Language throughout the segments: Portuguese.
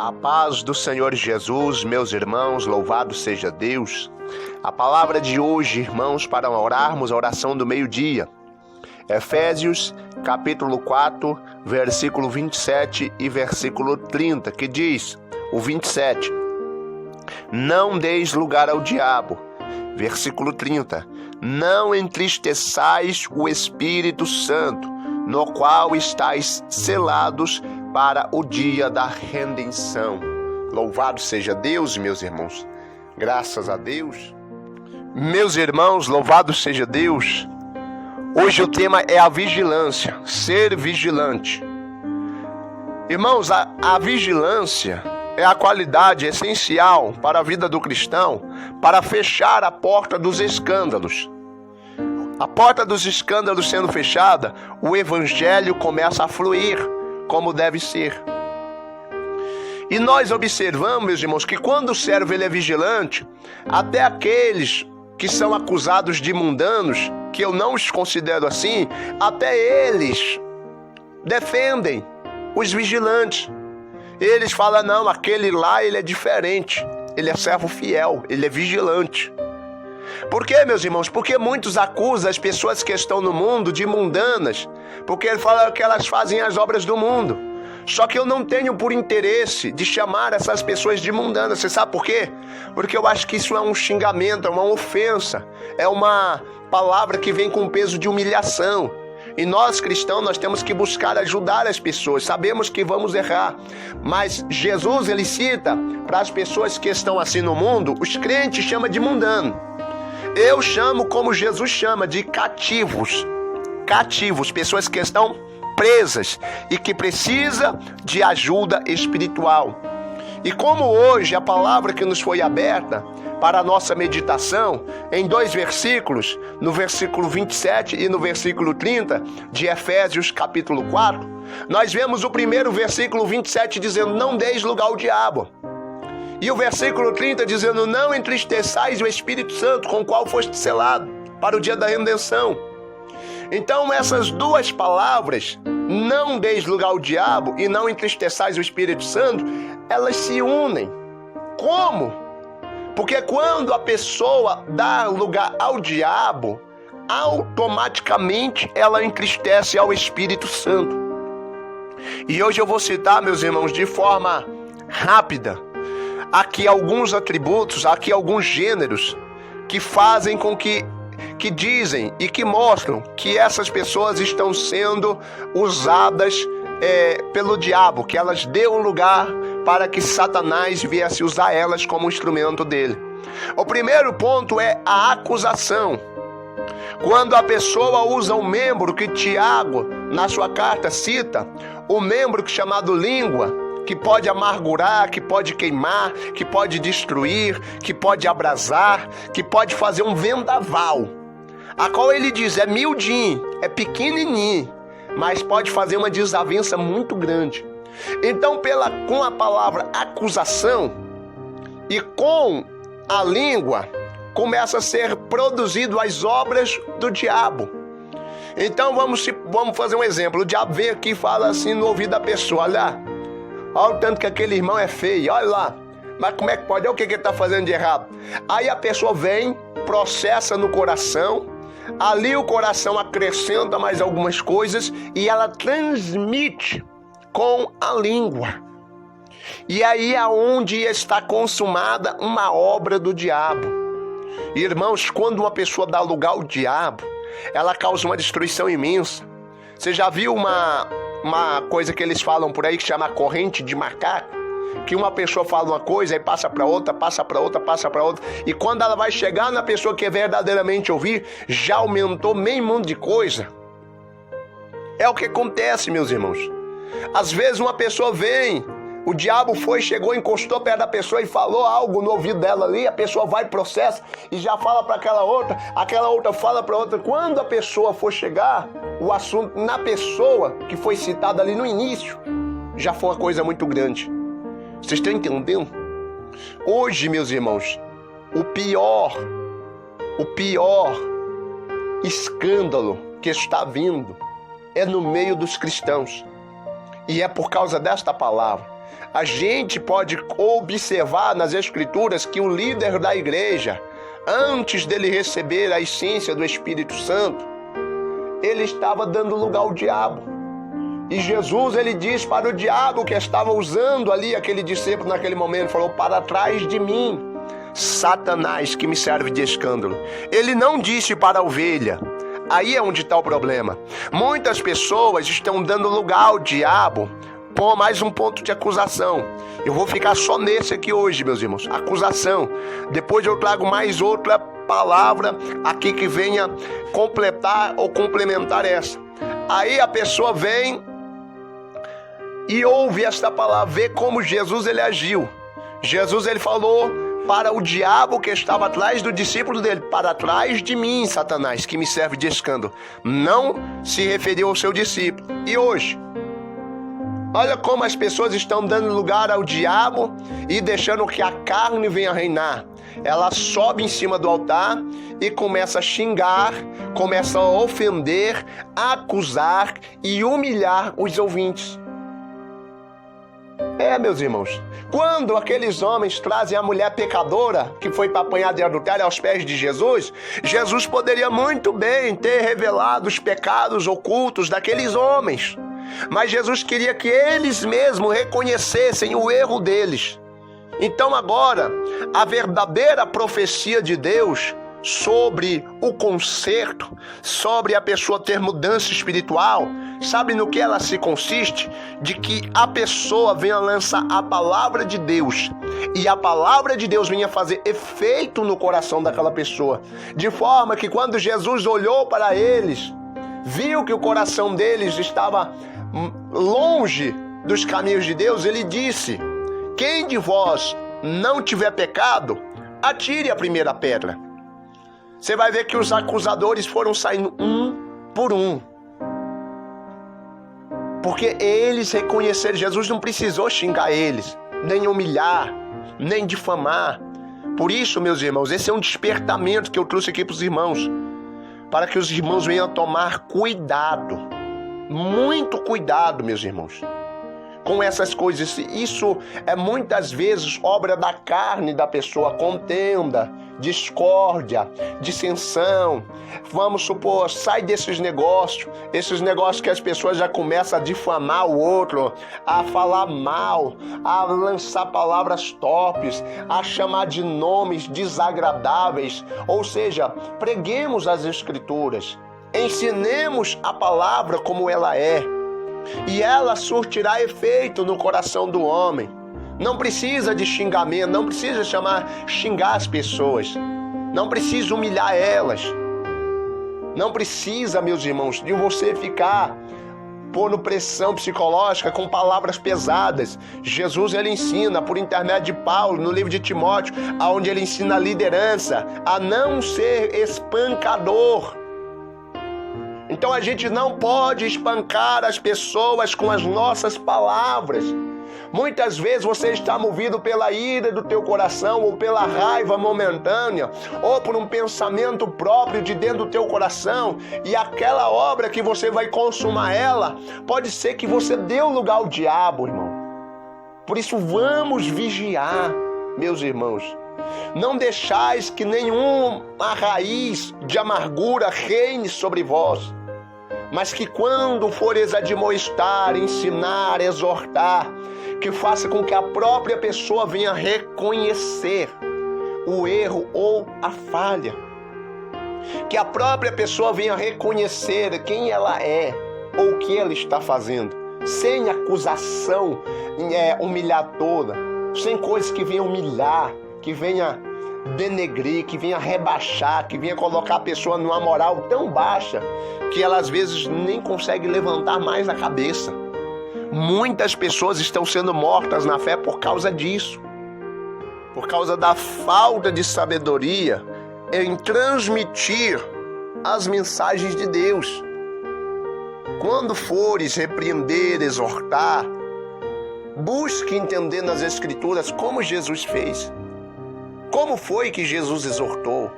A paz do Senhor Jesus, meus irmãos, louvado seja Deus. A palavra de hoje, irmãos, para orarmos a oração do meio-dia. Efésios, capítulo 4, versículo 27 e versículo 30, que diz, o 27, não deis lugar ao diabo. Versículo 30, não entristeçais o Espírito Santo, no qual estáis selados para o dia da redenção. Louvado seja Deus, meus irmãos. Graças a Deus. Meus irmãos, louvado seja Deus. Hoje o tema é a vigilância, ser vigilante. Irmãos, a vigilância é a qualidade essencial para a vida do cristão, para fechar a porta dos escândalos. A porta dos escândalos sendo fechada, o evangelho começa a fluir como deve ser. E nós observamos, meus irmãos, que quando o servo ele é vigilante, até aqueles que são acusados de mundanos, que eu não os considero assim, até eles defendem os vigilantes. Eles falam, não, aquele lá ele é diferente, ele é servo fiel, ele é vigilante. Por quê, meus irmãos? Porque muitos acusam as pessoas que estão no mundo de mundanas, porque ele fala que elas fazem as obras do mundo. Só que eu não tenho por interesse de chamar essas pessoas de mundanas. Você sabe por quê? Porque eu acho que isso é um xingamento, é uma ofensa, é uma palavra que vem com peso de humilhação. E nós cristãos, nós temos que buscar ajudar as pessoas. Sabemos que vamos errar, mas Jesus, ele cita para as pessoas que estão assim no mundo, os crentes chamam de mundano. Eu chamo como Jesus chama, de cativos. Cativos, pessoas que estão presas e que precisam de ajuda espiritual. E como hoje a palavra que nos foi aberta para a nossa meditação, em dois versículos, no versículo 27 e no versículo 30 de Efésios capítulo 4, nós vemos o primeiro versículo 27 dizendo, não deis lugar ao diabo. E o versículo 30 dizendo, não entristeçais o Espírito Santo, com o qual foste selado para o dia da redenção. Então essas duas palavras, não deis lugar ao diabo e não entristeçais o Espírito Santo, elas se unem. Como? Porque quando a pessoa dá lugar ao diabo, automaticamente ela entristece ao Espírito Santo. E hoje eu vou citar, meus irmãos, de forma rápida, aqui alguns atributos, aqui alguns gêneros que fazem com que dizem e que mostram que essas pessoas estão sendo usadas pelo diabo, que elas deu lugar para que Satanás viesse usar elas como instrumento dele. O primeiro ponto é a acusação. Quando a pessoa usa um membro que Tiago, na sua carta, cita, o membro chamado língua, que pode amargurar, que pode queimar, que pode destruir, que pode abrasar, que pode fazer um vendaval. A qual ele diz, é miudinho, é pequenininho, mas pode fazer uma desavença muito grande. Então, com a palavra acusação e com a língua, começa a ser produzido as obras do diabo. Então, vamos fazer um exemplo. O diabo vem aqui e fala assim no ouvido da pessoa, olha o tanto que aquele irmão é feio, olha lá. Mas como é que pode? Olha o que ele está fazendo de errado. Aí a pessoa vem, processa no coração, ali o coração acrescenta mais algumas coisas e ela transmite com a língua. E aí é onde está consumada uma obra do diabo. Irmãos, quando uma pessoa dá lugar ao diabo, ela causa uma destruição imensa. Você já viu uma coisa que eles falam por aí que chama corrente de macaco? Que uma pessoa fala uma coisa e passa para outra, passa para outra, passa para outra. E quando ela vai chegar na pessoa que verdadeiramente ouvir, já aumentou meio mundo de coisa. É o que acontece, meus irmãos. Às vezes uma pessoa vem, o diabo chegou, encostou perto da pessoa e falou algo no ouvido dela ali, a pessoa vai, processa e já fala para aquela outra fala para outra. Quando a pessoa for chegar, o assunto na pessoa que foi citada ali no início, já foi uma coisa muito grande. Vocês estão entendendo? Hoje, meus irmãos, o pior escândalo que está vindo é no meio dos cristãos. E é por causa desta palavra. A gente pode observar nas Escrituras que o líder da igreja, antes dele receber a essência do Espírito Santo, ele estava dando lugar ao diabo. E Jesus, ele diz para o diabo que estava usando ali aquele discípulo naquele momento, falou: para trás de mim, Satanás, que me serve de escândalo. Ele não disse para a ovelha. Aí é onde está o problema. Muitas pessoas estão dando lugar ao diabo por mais um ponto de acusação. Eu vou ficar só nesse aqui hoje, meus irmãos. Acusação. Depois eu trago mais outra palavra aqui que venha completar ou complementar essa. Aí a pessoa vem e ouve esta palavra, vê como Jesus ele agiu. Jesus ele falou para o diabo que estava atrás do discípulo dele: para trás de mim, Satanás, que me serve de escândalo. Não se referiu ao seu discípulo. E hoje, olha como as pessoas estão dando lugar ao diabo e deixando que a carne venha reinar. Ela sobe em cima do altar e começa a xingar, começa a ofender, acusar e humilhar os ouvintes. Meus irmãos, quando aqueles homens trazem a mulher pecadora que foi para apanhar de adultério aos pés de Jesus, Jesus poderia muito bem ter revelado os pecados ocultos daqueles homens. Mas Jesus queria que eles mesmos reconhecessem o erro deles. Então agora, a verdadeira profecia de Deus sobre o conserto, sobre a pessoa ter mudança espiritual, sabe no que ela se consiste? De que a pessoa venha lançar a palavra de Deus e a palavra de Deus venha fazer efeito no coração daquela pessoa, de forma que quando Jesus olhou para eles, viu que o coração deles estava longe dos caminhos de Deus, ele disse: quem de vós não tiver pecado, atire a primeira pedra. Você vai ver que os acusadores foram saindo um por um, porque eles reconheceram. Jesus não precisou xingar eles, nem humilhar, nem difamar. Por isso, meus irmãos, esse é um despertamento que eu trouxe aqui para os irmãos, para que os irmãos venham tomar cuidado, muito cuidado, meus irmãos, com essas coisas. Isso é muitas vezes obra da carne da pessoa: contenda, discórdia, dissensão. Vamos supor, sai desses negócios, esses negócios que as pessoas já começam a difamar o outro, a falar mal, a lançar palavras torpes, a chamar de nomes desagradáveis. Ou seja, preguemos as Escrituras, ensinemos a palavra como ela é, e ela surtirá efeito no coração do homem. Não precisa de xingamento, não precisa xingar as pessoas, não precisa humilhar elas, não precisa, meus irmãos, de você ficar pondo pressão psicológica com palavras pesadas. Jesus ele ensina por intermédio de Paulo no livro de Timóteo, onde ele ensina a liderança a não ser espancador. Então a gente não pode espancar as pessoas com as nossas palavras. Muitas vezes você está movido pela ira do teu coração, ou pela raiva momentânea, ou por um pensamento próprio de dentro do teu coração, e aquela obra que você vai consumar ela, pode ser que você dê lugar ao diabo, irmão. Por isso vamos vigiar, meus irmãos. Não deixais que nenhuma raiz de amargura reine sobre vós, mas que quando fores admoestar, ensinar, exortar, que faça com que a própria pessoa venha reconhecer o erro ou a falha. Que a própria pessoa venha reconhecer quem ela é ou o que ela está fazendo, sem acusação humilhadora, sem coisas que venham humilhar, que venha denegrir, que venha rebaixar, que venha colocar a pessoa numa moral tão baixa que ela às vezes nem consegue levantar mais a cabeça. Muitas pessoas estão sendo mortas na fé por causa disso, por causa da falta de sabedoria em transmitir as mensagens de Deus. Quando fores repreender, exortar, busque entender nas Escrituras como Jesus fez. Como foi que Jesus exortou?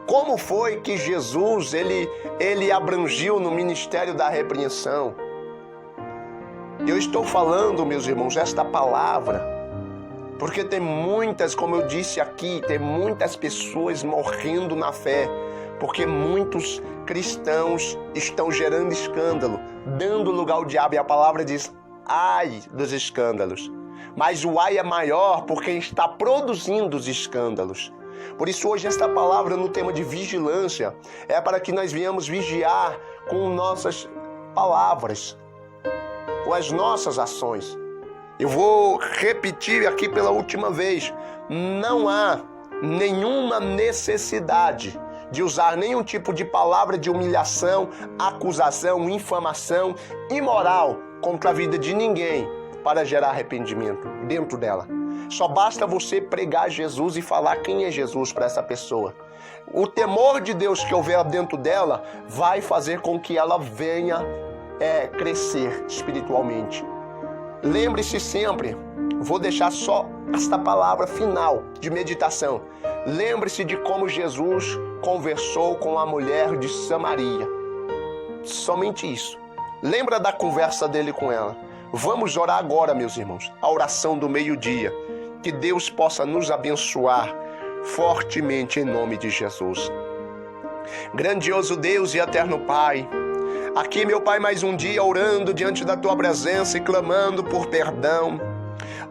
Como foi que Jesus ele abrangiu no ministério da repreensão? Eu estou falando, meus irmãos, esta palavra, porque tem muitas, como eu disse aqui, tem muitas pessoas morrendo na fé, porque muitos cristãos estão gerando escândalo, dando lugar ao diabo, e a palavra diz, ai dos escândalos. Mas o ai é maior por quem está produzindo os escândalos. Por isso hoje esta palavra no tema de vigilância é para que nós venhamos vigiar com nossas palavras, com as nossas ações. Eu vou repetir aqui pela última vez, não há nenhuma necessidade de usar nenhum tipo de palavra de humilhação, acusação, infamação, imoral contra a vida de ninguém para gerar arrependimento dentro dela. Só basta você pregar Jesus e falar quem é Jesus para essa pessoa. O temor de Deus que houver dentro dela vai fazer com que ela venha crescer espiritualmente. Lembre-se sempre, vou deixar só esta palavra final de meditação. Lembre-se de como Jesus conversou com a mulher de Samaria. Somente isso. Lembra da conversa dele com ela. Vamos orar agora, meus irmãos, a oração do meio-dia. Que Deus possa nos abençoar fortemente em nome de Jesus. Grandioso Deus e eterno Pai, aqui, meu Pai, mais um dia orando diante da Tua presença e clamando por perdão.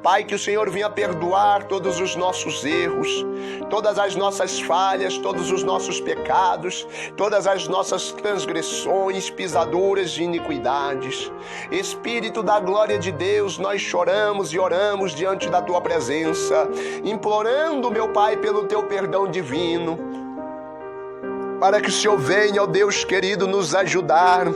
Pai, que o Senhor venha perdoar todos os nossos erros, todas as nossas falhas, todos os nossos pecados, todas as nossas transgressões, pisaduras e iniquidades. Espírito da glória de Deus, nós choramos e oramos diante da Tua presença, implorando, meu Pai, pelo Teu perdão divino, para que o Senhor venha, ó Deus querido, nos ajudar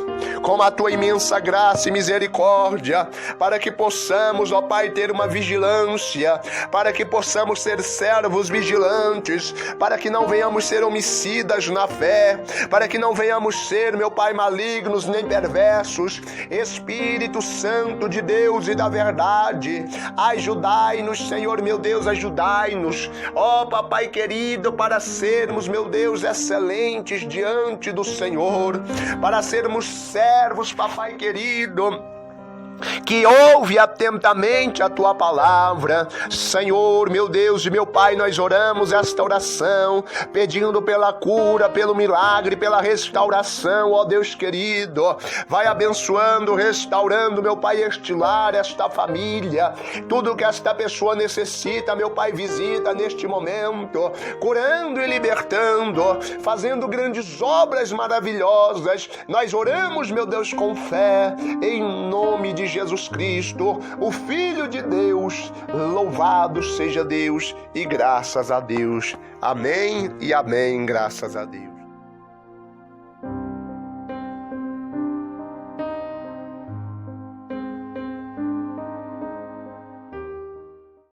com a Tua imensa graça e misericórdia, para que possamos, ó Pai, ter uma vigilância, para que possamos ser servos vigilantes, para que não venhamos ser homicidas na fé, para que não venhamos ser, meu Pai, malignos nem perversos. Espírito Santo de Deus e da verdade, ajudai-nos, Senhor, meu Deus, ajudai-nos, ó Papai querido, para sermos, meu Deus, excelentes diante do Senhor, para sermos servos, Papai querido, que ouve atentamente a Tua palavra. Senhor, meu Deus e meu Pai, nós oramos esta oração, pedindo pela cura, pelo milagre, pela restauração, ó Deus querido. Vai abençoando, restaurando, meu Pai, este lar, esta família, tudo que esta pessoa necessita, meu Pai, visita neste momento, curando e libertando, fazendo grandes obras maravilhosas. Nós oramos, meu Deus, com fé, em nome de Jesus Cristo, o Filho de Deus. Louvado seja Deus e graças a Deus. Amém e amém, graças a Deus.